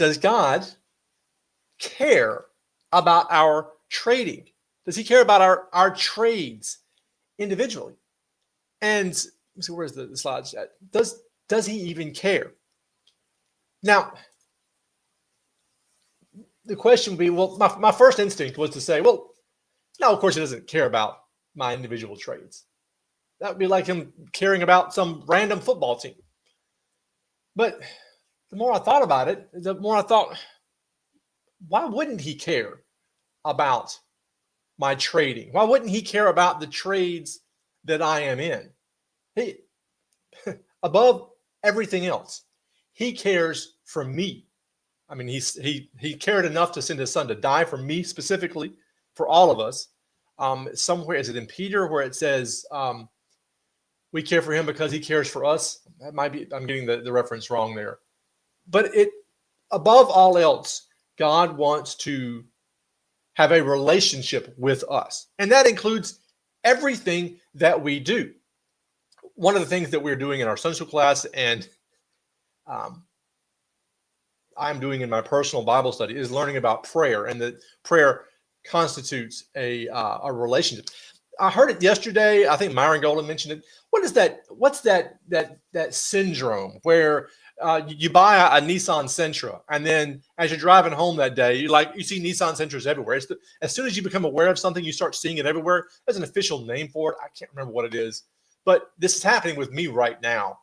does God care about our trading? Does he care about our trades individually? And so where's the slides at? Does he even care? Now, the question would be, well, my first instinct was to say, well, no, of course he doesn't care about my individual trades. That would be like him caring about some random football team. But the more I thought about it, the more I thought, why wouldn't he care about my trading? Why wouldn't he care about the trades that I am in? He, above everything else, he cares for me. I mean, he cared enough to send his son to die for me specifically, for all of us. Somewhere, is it in Peter where it says we care for him because he cares for us? That might be, I'm getting the reference wrong there. But it, above all else, God wants to have a relationship with us. And that includes everything that we do. One of the things that we're doing in our Sunday school class, and I'm doing in my personal Bible study, is learning about prayer, and that prayer constitutes a relationship. I heard it yesterday. I think Myron Golden mentioned it. What is that? What's that syndrome where you buy a Nissan Sentra, and then as you're driving home that day, you see Nissan Sentras everywhere. As soon as you become aware of something, you start seeing it everywhere. There's an official name for it. I can't remember what it is, but this is happening with me right now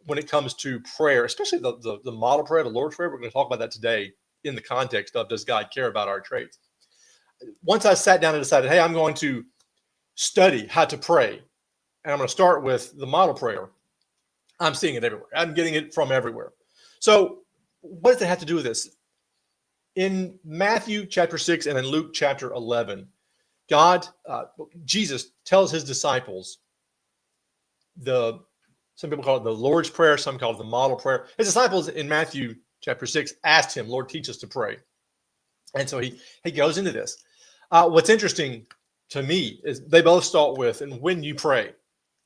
when it comes to prayer, especially the model prayer, the Lord's Prayer. We're going to talk about that today in the context of, does God care about our trades? Once I sat down and decided, hey, I'm going to study how to pray, and I'm going to start with the model prayer, I'm seeing it everywhere. I'm getting it from everywhere. So what does it have to do with this? In Matthew chapter 6 and in Luke chapter 11, Jesus tells his disciples, some people call it the Lord's Prayer, some call it the model prayer. His disciples in Matthew chapter 6 asked him, Lord, teach us to pray. And so he goes into this. What's interesting to me is they both start with, and when you pray.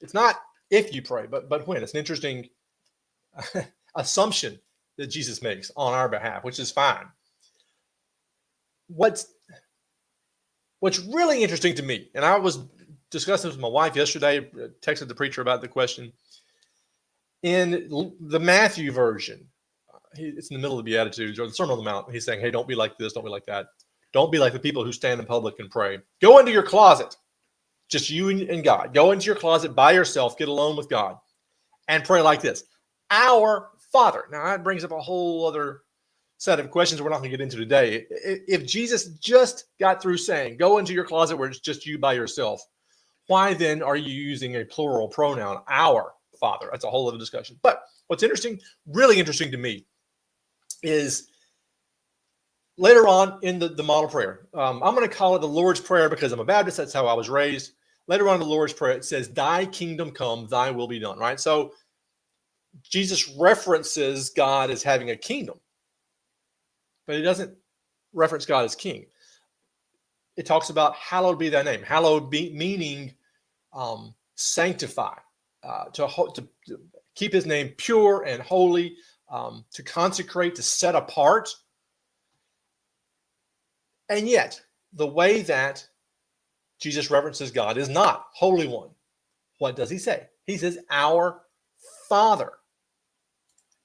It's not if you pray, but when. It's an interesting assumption that Jesus makes on our behalf, which is fine. What's really interesting to me, and I was discussing this with my wife yesterday, texted the preacher about the question. In the Matthew version, it's in the middle of the Beatitudes or the Sermon on the Mount. He's saying, hey, don't be like this, don't be like that. Don't be like the people who stand in public and pray. Go into your closet, just you and God. Go into your closet by yourself, get alone with God, and pray like this. Our Father. Now, that brings up a whole other set of questions we're not going to get into today. If Jesus just got through saying, go into your closet where it's just you by yourself, why then are you using a plural pronoun, our Father? That's a whole other discussion. But what's interesting, really interesting to me, is later on in the model prayer, I'm going to call it the Lord's Prayer because I'm a Baptist. That's how I was raised. Later on in the Lord's Prayer, it says, thy kingdom come, thy will be done, right? So Jesus references God as having a kingdom, but he doesn't reference God as king. It talks about hallowed be thy name. Hallowed be meaning sanctify, to keep his name pure and holy, to consecrate, to set apart. And yet, the way that Jesus references God is not Holy One. What does he say? He says, our Father.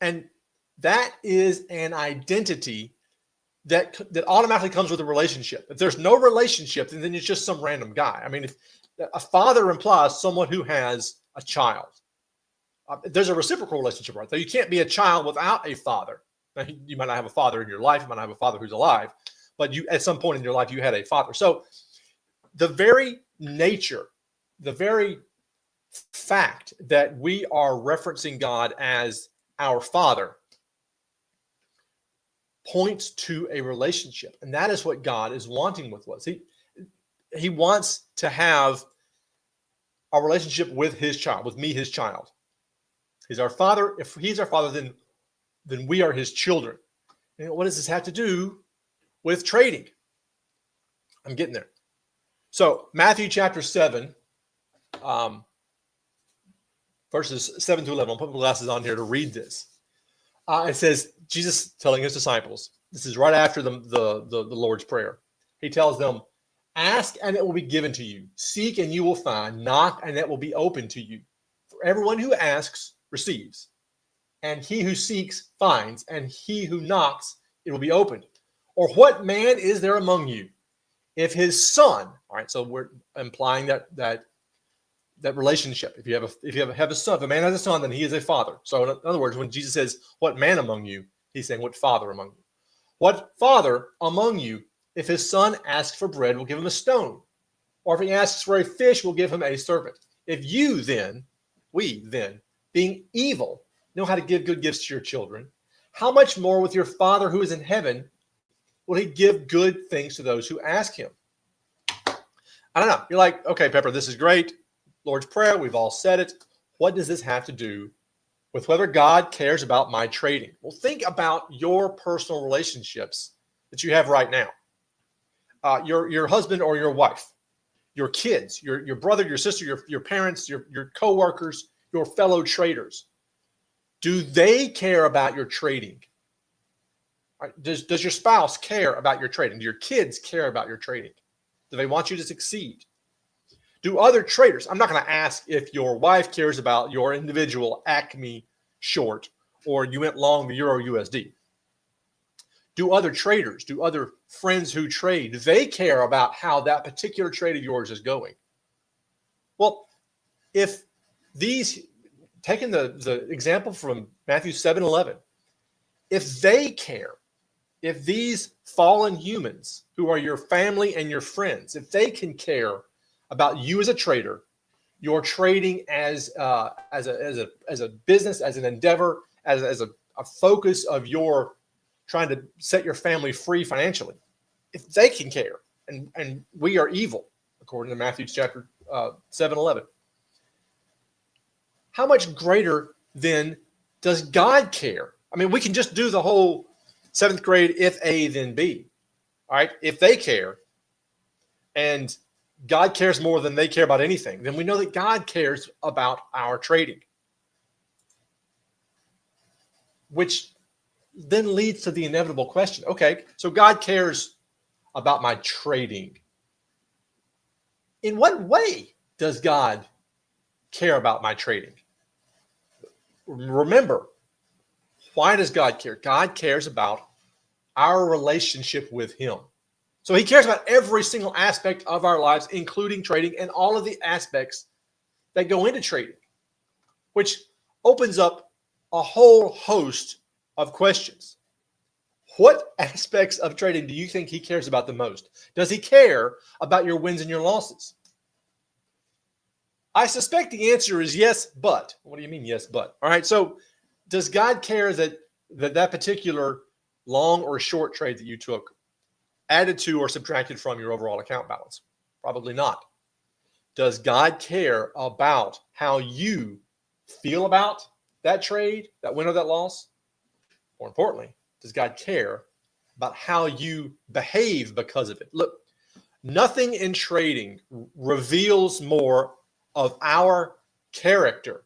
And that is an identity that automatically comes with a relationship. If there's no relationship, then it's just some random guy. I mean, if a father implies someone who has a child. There's a reciprocal relationship right there. You can't be a child without a father. Now, you might not have a father in your life. You might not have a father who's alive. But you, at some point in your life, you had a father. So the very nature, the very fact that we are referencing God as our Father points to a relationship. And that is what God is wanting with us. He wants to have a relationship with his child, with me, his child. He's our Father. If he's our Father, then we are his children. And what does this have to do with trading? I'm getting there. So Matthew chapter 7, verses 7 to 11. I'll put my glasses on here to read this. It says, Jesus telling his disciples, this is right after the Lord's Prayer. He tells them, ask and it will be given to you. Seek and you will find. Knock and it will be open to you. For everyone who asks receives. And he who seeks finds. And he who knocks, it will be opened. Or what man is there among you, if his son, all right, so we're implying that relationship. If you have a son, if a man has a son, then he is a father. So in other words, when Jesus says, what man among you, he's saying, what father among you? What father among you, if his son asks for bread, will give him a stone? Or if he asks for a fish, will give him a serpent? If you then, we then, being evil, know how to give good gifts to your children, how much more with your Father who is in heaven will he give good things to those who ask him? I don't know. You're like, okay, Pepper, this is great. Lord's Prayer, we've all said it. What does this have to do with whether God cares about my trading? Well, think about your personal relationships that you have right now. Your husband or your wife, your kids, your brother, your sister, your parents, your coworkers, your fellow traders. Do they care about your trading? Does your spouse care about your trading? Do your kids care about your trading? Do they want you to succeed? Do other traders? I'm not going to ask if your wife cares about your individual Acme short or you went long the Euro USD. Do other traders, do other friends who trade, do they care about how that particular trade of yours is going? Well, if these, taking the example from Matthew 7:11, if they care, if these fallen humans who are your family and your friends, if they can care about you as a trader, your trading as a business, as an endeavor, as a focus of your trying to set your family free financially, if they can care, and we are evil, according to Matthew chapter 7:11, how much greater then does God care? I mean, we can just do the whole 7th grade, if A, then B. All right. If they care and God cares more than they care about anything, then we know that God cares about our trading, which then leads to the inevitable question. Okay, so God cares about my trading. In what way does God care about my trading? Remember, why does God care? God cares about our relationship with him. So he cares about every single aspect of our lives, including trading and all of the aspects that go into trading, which opens up a whole host of questions. What aspects of trading do you think he cares about the most? Does he care about your wins and your losses? I suspect the answer is yes, but. What do you mean, yes, but? All right, so does God care that particular long or short trade that you took added to or subtracted from your overall account balance? Probably not. Does God care about how you feel about that trade, that win or that loss? More importantly, does God care about how you behave because of it? Look, nothing in trading reveals more of our character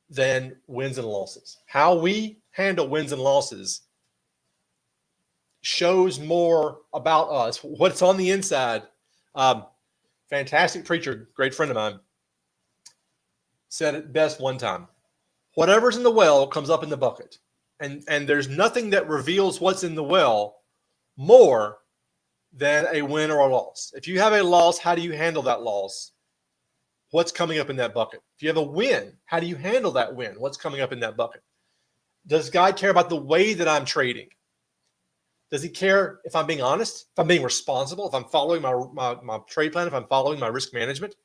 than wins and losses. How we handle wins and losses shows more about us, what's on the inside. Fantastic preacher, great friend of mine, said it best one time: whatever's in the well comes up in the bucket. And there's nothing that reveals what's in the well more than a win or a loss. If you have a loss, how do you handle that loss? What's coming up in that bucket? If you have a win, how do you handle that win? What's coming up in that bucket? Does God care about the way that I'm trading? Does he care if I'm being honest, if I'm being responsible, if I'm following my trade plan, if I'm following my risk management?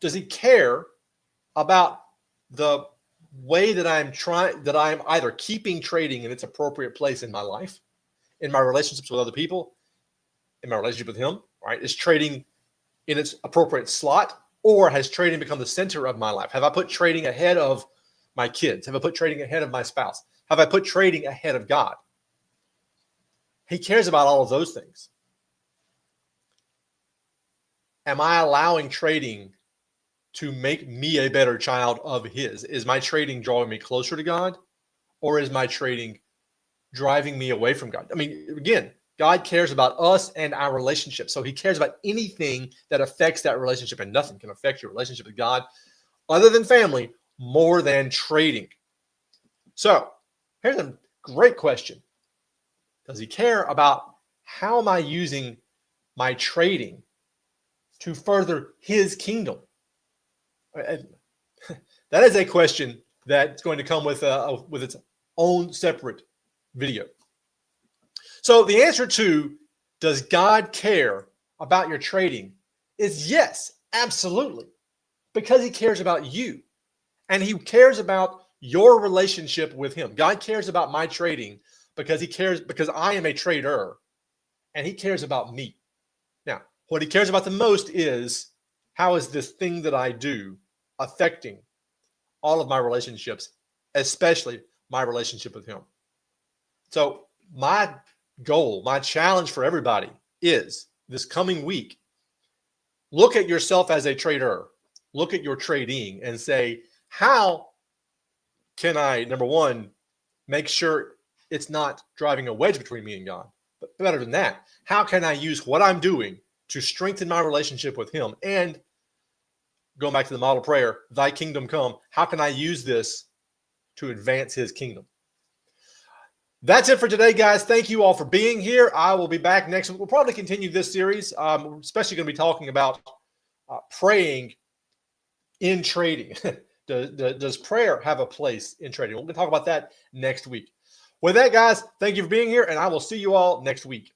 Does he care about the way that I'm either keeping trading in its appropriate place in my life, in my relationships with other people, in my relationship with him, right? Is trading in its appropriate slot, or has trading become the center of my life? Have I put trading ahead of my kids? Have I put trading ahead of my spouse? Have I put trading ahead of God? He cares about all of those things. Am I allowing trading to make me a better child of his? Is my trading drawing me closer to God, or is my trading driving me away from God? I mean, again, God cares about us and our relationship. So he cares about anything that affects that relationship, and nothing can affect your relationship with God other than family more than trading. So here's a great question. Does he care about how am I using my trading to further his kingdom? That is a question that's going to come with its own separate video. So the answer to does God care about your trading is yes, absolutely, because he cares about you and he cares about your relationship with him. God cares about my trading because because I am a trader and he cares about me. Now, what he cares about the most is how is this thing that I do affecting all of my relationships, especially my relationship with him. So my goal, my challenge for everybody is this coming week, look at yourself as a trader, look at your trading and say, how can I, number one, make sure it's not driving a wedge between me and God? But better than that, how can I use what I'm doing to strengthen my relationship with him? And going back to the model prayer, thy kingdom come, how can I use this to advance his kingdom? That's it for today, guys. Thank you all for being here. I will be back next week. We'll probably continue this series. We're especially going to be talking about praying in trading. Does prayer have a place in trading? We're going to talk about that next week. With that, guys, thank you for being here, and I will see you all next week.